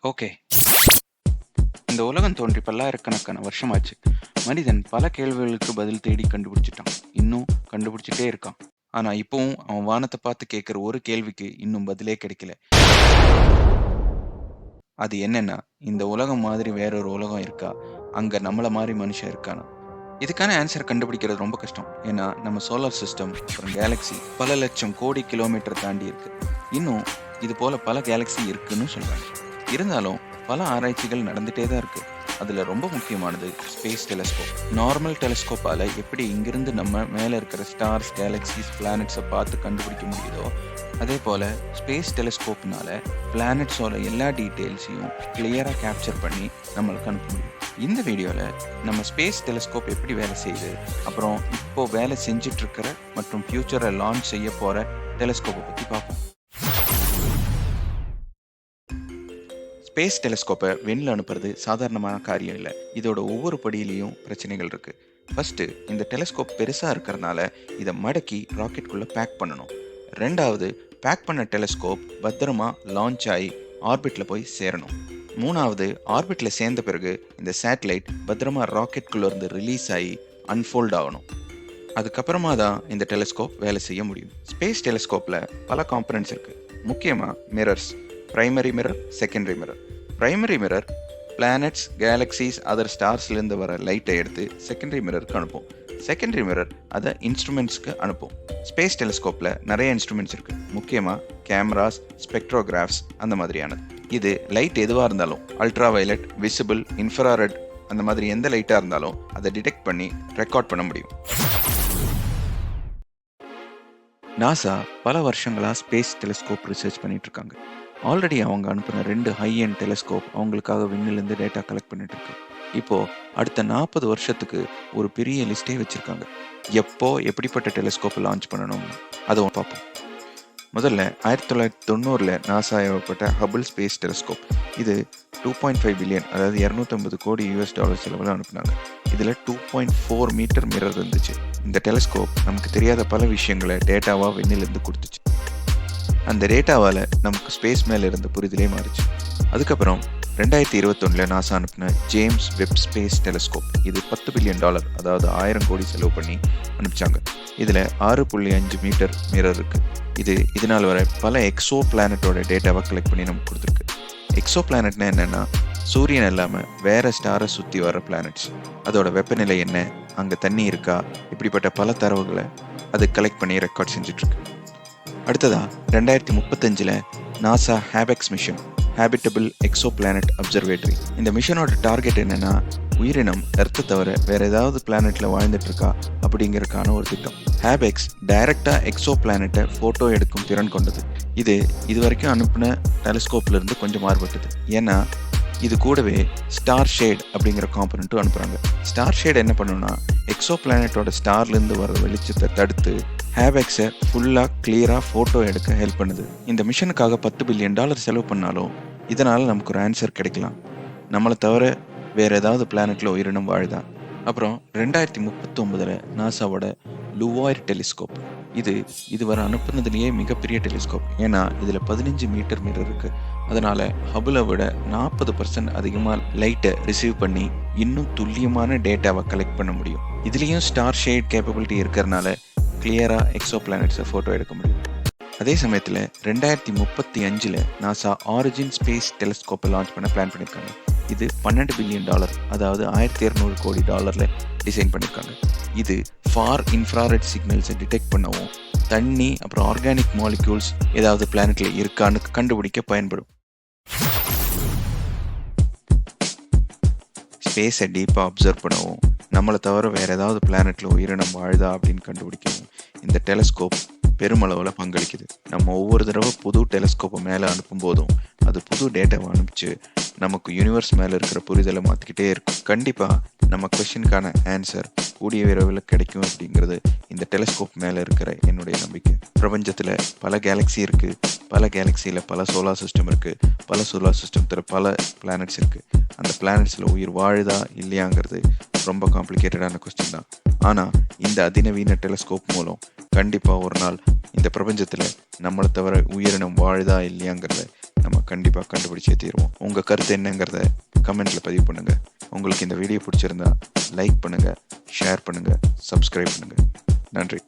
Okay. இந்த உலகம் தோன்றி பல்லாயிரக்கணக்கான வருஷமாச்சு. மனிதன் பல கேள்விகளுக்கு பதில் தேடி கண்டுபிடிச்சிட்டான். இன்னும் கண்டுபிடிச்சிட்டே இருக்கான். ஆனா இப்பவும் அவன் வானத்தை பார்த்து கேட்கிற ஒரு கேள்விக்கு இன்னும் பதிலே கிடைக்கல. அது என்னன்னா, இந்த உலகம் மாதிரி வேறொரு உலகம் இருக்கா? அங்க நம்மள மாதிரி மனுஷன் இருக்கானா? இதுக்கான ஆன்சர் கண்டுபிடிக்கிறது ரொம்ப கஷ்டம். ஏன்னா நம்ம சோலார் சிஸ்டம் அப்புறம் கேலக்ஸி பல லட்சம் கோடி கிலோமீட்டர் தாண்டி இருக்கு. இன்னும் இது போல பல கேலக்ஸி இருக்குன்னு சொல்றாங்க. இருந்தாலும் பல ஆராய்ச்சிகள் நடந்துட்டே தான் இருக்கு. அதுல ரொம்ப முக்கியமானது ஸ்பேஸ் டெலஸ்கோப். நார்மல் டெலஸ்கோப்பால எப்படி இங்கிருந்து நம்ம மேல இருக்கிற ஸ்டார்ஸ், கேலக்சிஸ், பிளானட்ஸை பார்த்து கண்டுபிடிக்க முடியுதோ, அதே போல ஸ்பேஸ் டெலஸ்கோப்னால பிளானட்ஸோட எல்லா டீட்டெயில்ஸையும் கிளியரா கேப்சர் பண்ணி நம்மளுக்கு அனுப்ப முடியும். இந்த வீடியோல நம்ம ஸ்பேஸ் டெலஸ்கோப் எப்படி வேலை செய்யுது, அப்புறம் இப்போ வேலை செஞ்சுட்டு இருக்கிற மற்றும் ஃபியூச்சரை லான்ச் செய்ய போற டெலஸ்கோப்பை பத்தி பார்ப்போம். ஸ்பேஸ் டெலஸ்கோப்பை விண்ணில் அனுப்புறது சாதாரணமான காரியம் இல்லை. இதோட ஒவ்வொரு படியிலையும் பிரச்சனைகள் இருக்கு. ஃபர்ஸ்ட், இந்த டெலஸ்கோப் பெருசா இருக்கிறதுனால இதை மடக்கி ராக்கெட்குள்ள பேக் பண்ணணும். ரெண்டாவது, பேக் பண்ண டெலஸ்கோப் பத்திரமா லான்ச் ஆகி ஆர்பிட்ல போய் சேரணும். மூணாவது, ஆர்பிட்ல சேர்ந்த பிறகு இந்த சேட்டலைட் பத்திரமா ராக்கெட்குள்ள இருந்து ரிலீஸ் ஆகி அன்ஃபோல்ட் ஆகணும். அதுக்கப்புறமா தான் இந்த டெலஸ்கோப் வேலை செய்ய முடியும். ஸ்பேஸ் டெலஸ்கோப்ல பல காம்பனன்ட்ஸ் இருக்கு. முக்கியமா mirrors, primary mirror, secondary mirror. Primary mirror planets, galaxies, other ஸ்டார்ஸ்லேருந்து வர லைட்டை எடுத்து செகண்டரி மிரருக்கு அனுப்பும். செகண்டரி மிரர் அதை இன்ஸ்ட்ருமெண்ட்ஸ்க்கு அனுப்பும். ஸ்பேஸ் டெலிஸ்கோப்பில் நிறைய இன்ஸ்ட்ருமெண்ட்ஸ் இருக்குது. முக்கியமாக கேமராஸ், ஸ்பெக்ட்ரோகிராஃப்ஸ் அந்த மாதிரியானது. இது லைட் எதுவாக இருந்தாலும், அல்ட்ரா வயலட், விசிபிள், இன்ஃப்ராரெட் அந்த மாதிரி எந்த லைட்டாக இருந்தாலும் அதை டிடெக்ட் பண்ணி ரெக்கார்ட் பண்ண முடியும். நாசா பல வருஷங்களாக ஸ்பேஸ் டெலிஸ்கோப் ரிசர்ச் பண்ணிட்டு இருக்காங்க. ஆல்ரெடி அவங்க அனுப்பின 2 ஹை எண்ட் டெலிஸ்கோப் அவங்களுக்காக விண்ணிலிருந்து டேட்டா கலெக்ட் பண்ணிட்டு இருக்கு. இப்போ அடுத்த 40 வருஷத்துக்கு ஒரு பெரிய லிஸ்டே வச்சிருக்காங்க. எப்போ எப்படிப்பட்ட டெலிஸ்கோப்பை லான்ச் பண்ணணும்னு அதை பார்ப்போம். முதல்ல 1990 நாசா ஏவப்பட்ட ஹபிள் ஸ்பேஸ் டெலிஸ்கோப். இது 2.5 பில்லியன், அதாவது 250 கோடி US$ செலவில் அனுப்புனாங்க. இதில் 2.4 மீட்டர் மிரர் இருந்துச்சு. இந்த டெலிஸ்கோப் நமக்கு தெரியாத பல விஷயங்களை டேட்டாவாக விண்ணிலிருந்து கொடுத்துச்சு. அந்த டேட்டாவால் நமக்கு ஸ்பேஸ் மேலே இருந்த புரிதலே மாறிச்சு. அதுக்கப்புறம் 2021 நாசா அனுப்பின ஜேம்ஸ் வெப் ஸ்பேஸ் டெலிஸ்கோப். இது $10 பில்லியன், அதாவது 1000 கோடி செலவு பண்ணி அனுப்பிச்சாங்க. இதில் 6.5 மீட்டர் மிரர் இருக்கு. இதனால் வர பல எக்ஸோ பிளானட்டோட டேட்டாவை கலெக்ட் பண்ணி நமக்கு கொடுத்துருக்கு. எக்ஸோ பிளானட்னா என்னன்னா, சூரியன் இல்லாமல் வேற ஸ்டாரை சுற்றி வர பிளானட்ஸ். அதோட வெப்பநிலை என்ன, அங்கே தண்ணி இருக்கா, இப்படிப்பட்ட பல தரவுகளை அது கலெக்ட் பண்ணி ரெக்கார்ட் செஞ்சுட்டு இருக்கு. அடுத்ததா 2035 நாசா ஹேபெக்ஸ் மிஷன், ஹேபிட்டபிள் எக்ஸோபிளானட் அப்சர்வேட்டரி. இந்த மிஷனோட டார்கெட் என்னன்னா, உயிரினம் எர்த்தை தவிர வேற ஏதாவது பிளானட்ல வாழ்ந்துட்டு இருக்கா அப்படிங்கறதுக்கான ஒரு திட்டம். ஹேபெக்ஸ் டைரக்டா எக்ஸோ பிளானட்டை போட்டோ எடுக்கும் திறன் கொண்டது. இது வரைக்கும் அனுப்பின டெலிஸ்கோப்ல இருந்து கொஞ்சம் மாறுபட்டது. ஏன்னா இது கூடவே ஸ்டார் ஷேட் அப்படிங்கிற காம்பனண்ட்டும் அனுப்புறாங்க. ஸ்டார் ஷேட் என்ன பண்ணுன்னா, எக்ஸோ பிளானட்டோட ஸ்டார்லேருந்து வர வெளிச்சத்தை தடுத்து ஹேபெக்ஸை ஃபுல்லாக கிளியராக ஃபோட்டோ எடுக்க ஹெல்ப் பண்ணுது. இந்த மிஷனுக்காக $10 பில்லியன் செலவு பண்ணாலும் இதனால் நமக்கு ஒரு ஆன்சர் கிடைக்கலாம். நம்மளை தவிர வேறு ஏதாவது பிளானட்டில் உயிரினம் வாழுதா? அப்புறம் 2039 நாசாவோட லுவாய்ர் டெலிஸ்கோப். இதுவரை அனுப்புனதுலேயே மிகப்பெரிய டெலிஸ்கோப். ஏன்னா இதில் 15 மீட்டர் மிரர் இருக்குது. அதனால் ஹபிளை விட 40% அதிகமாக லைட்டை ரிசீவ் பண்ணி இன்னும் துல்லியமான டேட்டாவை கலெக்ட் பண்ண முடியும். இதுலேயும் ஸ்டார் ஷேட் கேப்பபிலிட்டி இருக்கிறதுனால கிளியராக எக்ஸோ பிளானட்ஸை ஃபோட்டோ எடுக்க முடியும். அதே சமயத்தில் 2035 நாசா ஆரிஜின் ஸ்பேஸ் டெலிஸ்கோப்பை லான்ச் பண்ண பிளான் பண்ணியிருக்காங்க. இது $12 பில்லியன், அதாவது 1200 கோடி டிசைன் பண்ணியிருக்காங்க. இது ஃபார் இன்ஃப்ராரெட் சிக்னல்ஸை டிடெக்ட் பண்ணவும், தண்ணி அப்புறம் ஆர்கானிக் மாலிக்யூல்ஸ் ஏதாவது பிளானட்ல இருக்கான்னு கண்டுபிடிக்க பயன்படும். ஸ்பேஸை டீப்பாக அப்சர்வ் பண்ணவும், நம்மளை தவிர வேறு ஏதாவது பிளானட்ல உயிரினம் வாழுதா அப்படின்னு கண்டுபிடிக்கவும் இந்த டெலிஸ்கோப் பெருமளவில் பங்களிக்குது. நம்ம ஒவ்வொரு தடவை புது டெலிஸ்கோப்பை மேலே அனுப்பும் போதும் அது புது டேட்டாவை அனுப்பிச்சு நமக்கு யூனிவர்ஸ் மேலே இருக்கிற புரிதலை மாற்றிக்கிட்டே இருக்கும். கண்டிப்பாக நம்ம கொஸ்டினுக்கான ஆன்சர் கூடிய விரைவில் கிடைக்கும் அப்படிங்கிறது இந்த டெலிஸ்கோப் மேலே இருக்கிற என்னுடைய நம்பிக்கை. பிரபஞ்சத்தில் பல கேலக்ஸி இருக்குது. பல கேலக்ஸியில் பல சோலார் சிஸ்டம் இருக்குது. பல சோலார் சிஸ்டத்தில் பல பிளானட்ஸ் இருக்குது. அந்த பிளானட்ஸில் உயிர் வாழுதா இல்லையாங்கிறது ரொம்ப காம்ப்ளிகேட்டடான கொஸ்டின் தான். ஆனால் இந்த அதிநவீன டெலிஸ்கோப் மூலம் கண்டிப்பாக ஒரு நாள் இந்த பிரபஞ்சத்தில் நம்மளை தவிர உயிரினம் வாழுதா இல்லையாங்கிறத நம்ம கண்டிப்பாக கண்டுபிடிச்சே தீருவோம். உங்கள் கருத்து என்னங்கிறத கமெண்ட்டில் பதிவு பண்ணுங்கள். உங்களுக்கு இந்த வீடியோ பிடிச்சிருந்தா லைக் பண்ணுங்கள், ஷேர் பண்ணுங்கள், சப்ஸ்கிரைப் பண்ணுங்கள். நன்றி.